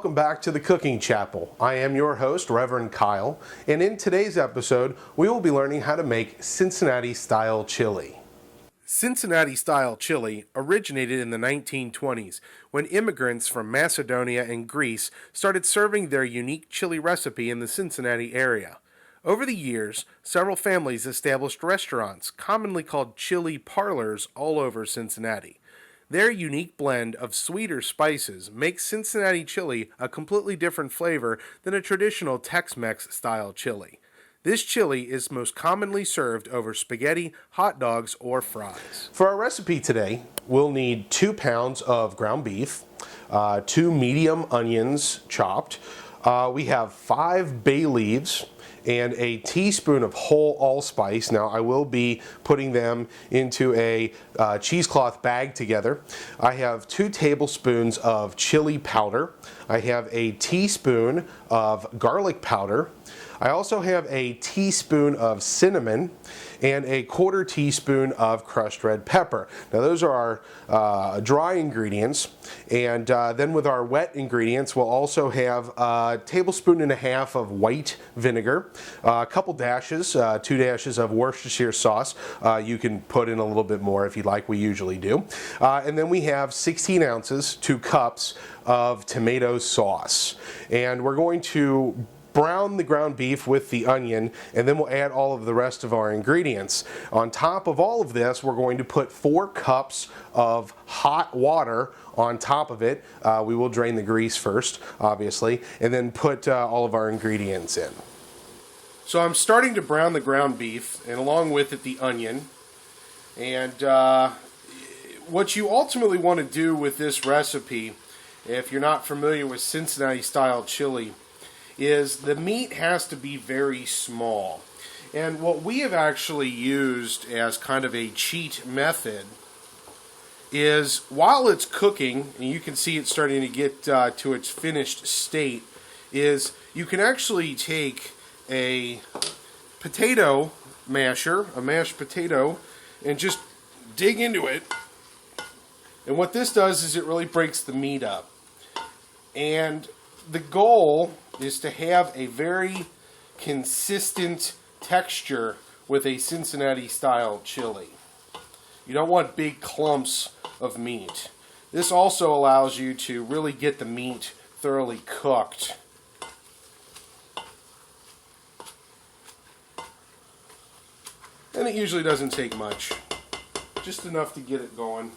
welcome back to the Cooking Chapel. I am your host, Reverend Kyle, and in today's episode, we will be learning how to make Cincinnati-style chili. Cincinnati-style chili originated in the 1920s when immigrants from Macedonia and Greece started serving their unique chili recipe in the Cincinnati area. Over the years, several families established restaurants, commonly called chili parlors, all over Cincinnati. Their unique blend of sweeter spices makes Cincinnati chili a completely different flavor than a traditional Tex-Mex style chili. This chili is most commonly served over spaghetti, hot dogs, or fries. For our recipe today, we'll need 2 pounds of ground beef, 2 medium onions chopped. We have 5 bay leaves and a teaspoon of whole allspice. Now I will be putting them into a cheesecloth bag together. I have 2 tablespoons of chili powder. I have a teaspoon of garlic powder. I also have a teaspoon of cinnamon and a 1/4 teaspoon of crushed red pepper. Now those are our dry ingredients, and then with our wet ingredients we'll also have 1.5 tablespoons of white vinegar, a couple dashes, 2 dashes of Worcestershire sauce. You can put in a little bit more if you'd like, we usually do. And then we have 16 ounces, 2 cups of tomato sauce. And we're going to brown the ground beef with the onion, and then we'll add all of the rest of our ingredients. On top of all of this, we're going to put 4 cups of hot water on top of it. We will drain the grease first, obviously, and then put all of our ingredients in. So I'm starting to brown the ground beef, and along with it the onion. And what you ultimately want to do with this recipe, if you're not familiar with Cincinnati style chili, is the meat has to be very small. And what we have actually used as kind of a cheat method is while it's cooking, and you can see it starting to get to its finished state, is you can actually take a potato masher, a mashed potato, and just dig into it. And what this does is it really breaks the meat up. And the goal is to have a very consistent texture with a Cincinnati style chili. You don't want big clumps of meat. This also allows you to really get the meat thoroughly cooked. And it usually doesn't take much, just enough to get it going.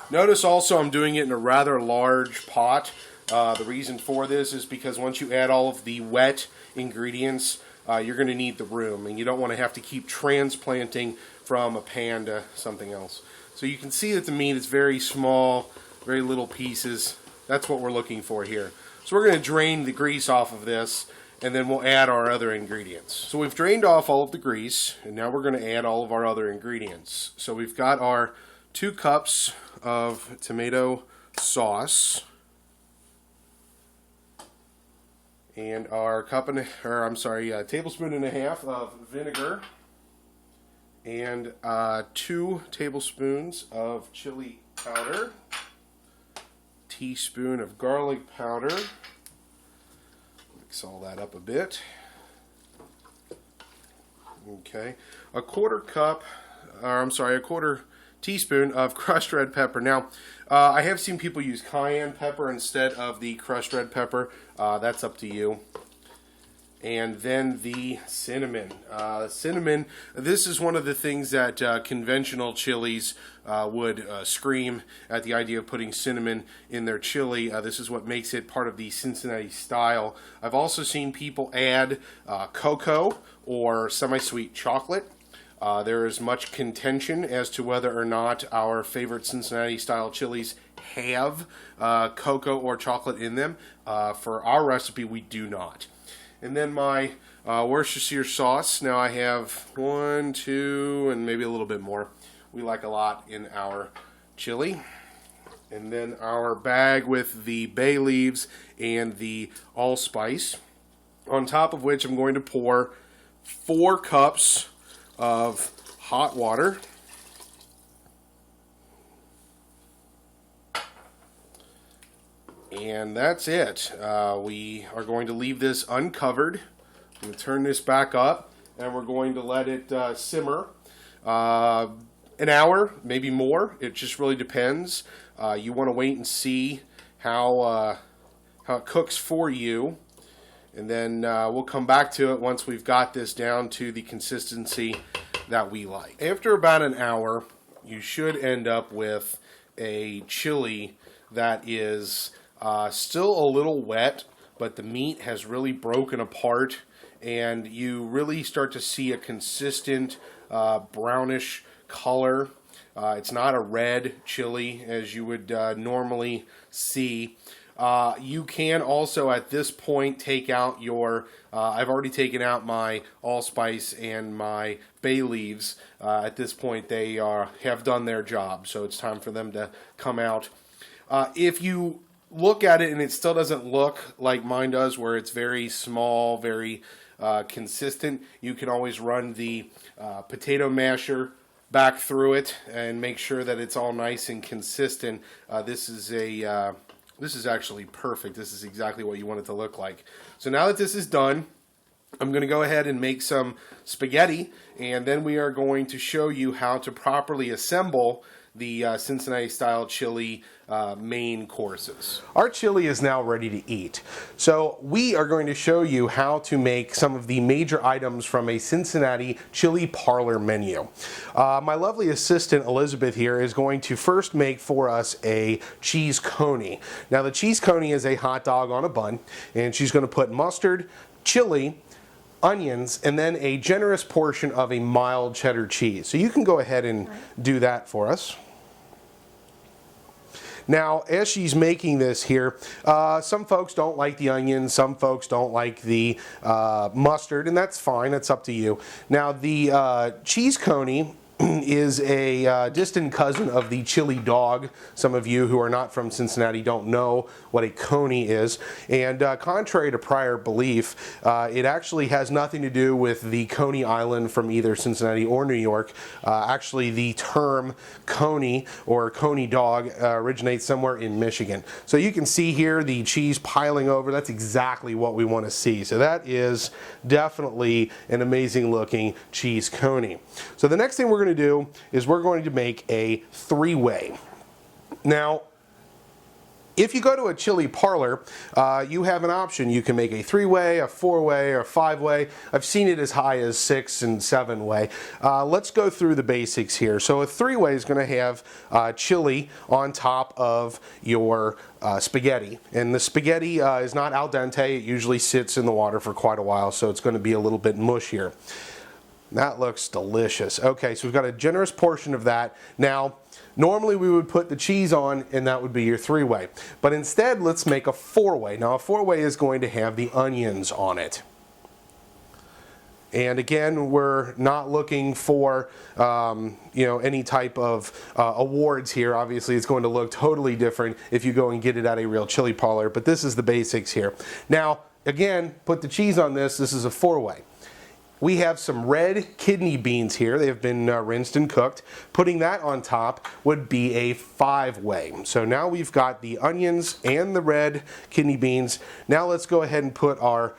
Notice also I'm doing it in a rather large pot. The reason for this is because once you add all of the wet ingredients, you're going to need the room, and you don't want to have to keep transplanting from a pan to something else. So you can see that the meat is very small, very little pieces. That's what we're looking for here. So we're going to drain the grease off of this, and then we'll add our other ingredients. So we've drained off all of the grease, and now we're going to add all of our other ingredients. So we've got our 2 cups of tomato sauce and our tablespoon and a half of vinegar and 2 tablespoons of chili powder, teaspoon of garlic powder. Mix all that up a bit. Okay, a 1/4 teaspoon of crushed red pepper. Now, I have seen people use cayenne pepper instead of the crushed red pepper. That's up to you. And then the cinnamon. Cinnamon, this is one of the things that conventional chilies would scream at the idea of putting cinnamon in their chili. This is what makes it part of the Cincinnati style. I've also seen people add cocoa or semi-sweet chocolate. There is much contention as to whether or not our favorite Cincinnati style chilies have cocoa or chocolate in them. For our recipe, we do not. And then my Worcestershire sauce. Now I have 1, 2, and maybe a little bit more. We like a lot in our chili. And then our bag with the bay leaves and the allspice. On top of which I'm going to pour 4 cups of hot water. And that's it. We are going to leave this uncovered. I'm going to turn this back up, and we're going to let it simmer an hour, maybe more. It just really depends. You want to wait and see how it cooks for you, and then we'll come back to it once we've got this down to the consistency that we like. After about an hour, you should end up with a chili that is still a little wet, but the meat has really broken apart, and you really start to see a consistent brownish color. It's not a red chili as you would normally see. You can also at this point take out your, I've already taken out my allspice and my bay leaves. At this point they have done their job, so it's time for them to come out. If you look at it and it still doesn't look like mine does, where it's very small, very consistent, you can always run the potato masher back through it and make sure that it's all nice and consistent. This is actually perfect. This is exactly what you want it to look like. So now that this is done, I'm going to go ahead and make some spaghetti, and then we are going to show you how to properly assemble the Cincinnati style chili main courses. Our chili is now ready to eat. So we are going to show you how to make some of the major items from a Cincinnati chili parlor menu. My lovely assistant Elizabeth here is going to first make for us a cheese coney. Now the cheese coney is a hot dog on a bun, and she's going to put mustard, chili, onions, and then a generous portion of a mild cheddar cheese. So you can go ahead and do that for us. Now, as she's making this here, some folks don't like the onions, some folks don't like the mustard, and that's fine, it's up to you. Now, the cheese coney is a distant cousin of the chili dog. Some of you who are not from Cincinnati don't know what a coney is, and contrary to prior belief, it actually has nothing to do with the Coney Island from either Cincinnati or New York. Actually, the term coney or coney dog originates somewhere in Michigan. So you can see here the cheese piling over. That's exactly what we want to see. So that is definitely an amazing looking cheese coney. So the next thing we're going to do is we're going to make a three-way. Now, if you go to a chili parlor, you have an option. You can make a three-way, a four-way, or a five-way. I've seen it as high as six and seven-way. Let's go through the basics here. So a three-way is going to have chili on top of your spaghetti. And the spaghetti is not al dente. It usually sits in the water for quite a while, so it's going to be a little bit mushier. That looks delicious. Okay, so we've got a generous portion of that. Now, normally we would put the cheese on and that would be your three-way. But instead, let's make a four-way. Now, a four-way is going to have the onions on it. And again, we're not looking for any type of awards here. Obviously, it's going to look totally different if you go and get it at a real chili parlor, but this is the basics here. Now, again, put the cheese on this. This is a four-way. We have some red kidney beans here. They have been rinsed and cooked. Putting that on top would be a five-way. So now we've got the onions and the red kidney beans. Now let's go ahead and put our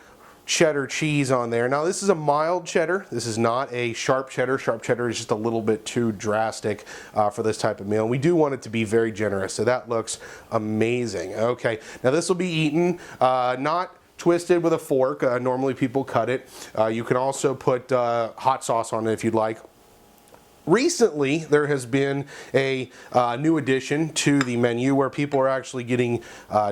cheddar cheese on there. Now this is a mild cheddar. This is not a sharp cheddar. Sharp cheddar is just a little bit too drastic for this type of meal. And we do want it to be very generous. So that looks amazing. Okay, now this will be eaten not twisted with a fork. Normally people cut it. You can also put hot sauce on it if you'd like. Recently, there has been a new addition to the menu where people are actually getting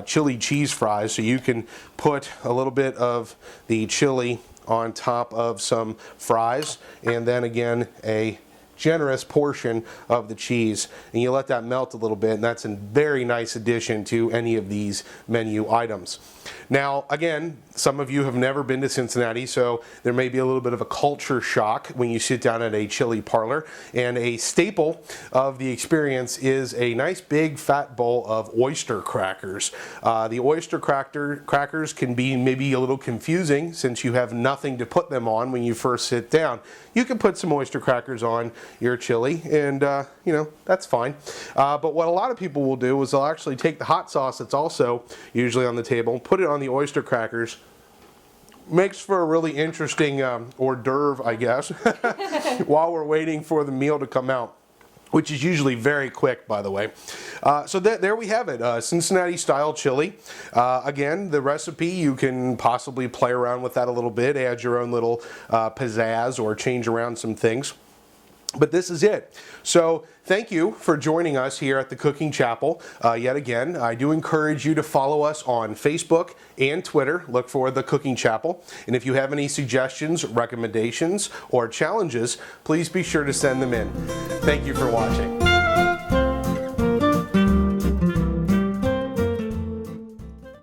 chili cheese fries. So you can put a little bit of the chili on top of some fries, and then again a generous portion of the cheese, and you let that melt a little bit, and that's a very nice addition to any of these menu items. Now, again, some of you have never been to Cincinnati, so there may be a little bit of a culture shock when you sit down at a chili parlor, and a staple of the experience is a nice big fat bowl of oyster crackers. The oyster crackers can be maybe a little confusing since you have nothing to put them on when you first sit down. You can put some oyster crackers on your chili, and you know, that's fine. But what a lot of people will do is they'll actually take the hot sauce that's also usually on the table, put it on the oyster crackers. Makes for a really interesting hors d'oeuvre, I guess, while we're waiting for the meal to come out, which is usually very quick, by the way. So there we have it, Cincinnati style chili. Again, the recipe, you can possibly play around with that a little bit, add your own little pizzazz or change around some things. But this is it. So thank you for joining us here at the Cooking Chapel. Yet again, I do encourage you to follow us on Facebook and Twitter. Look for the Cooking Chapel. And if you have any suggestions, recommendations, or challenges, please be sure to send them in. Thank you for watching.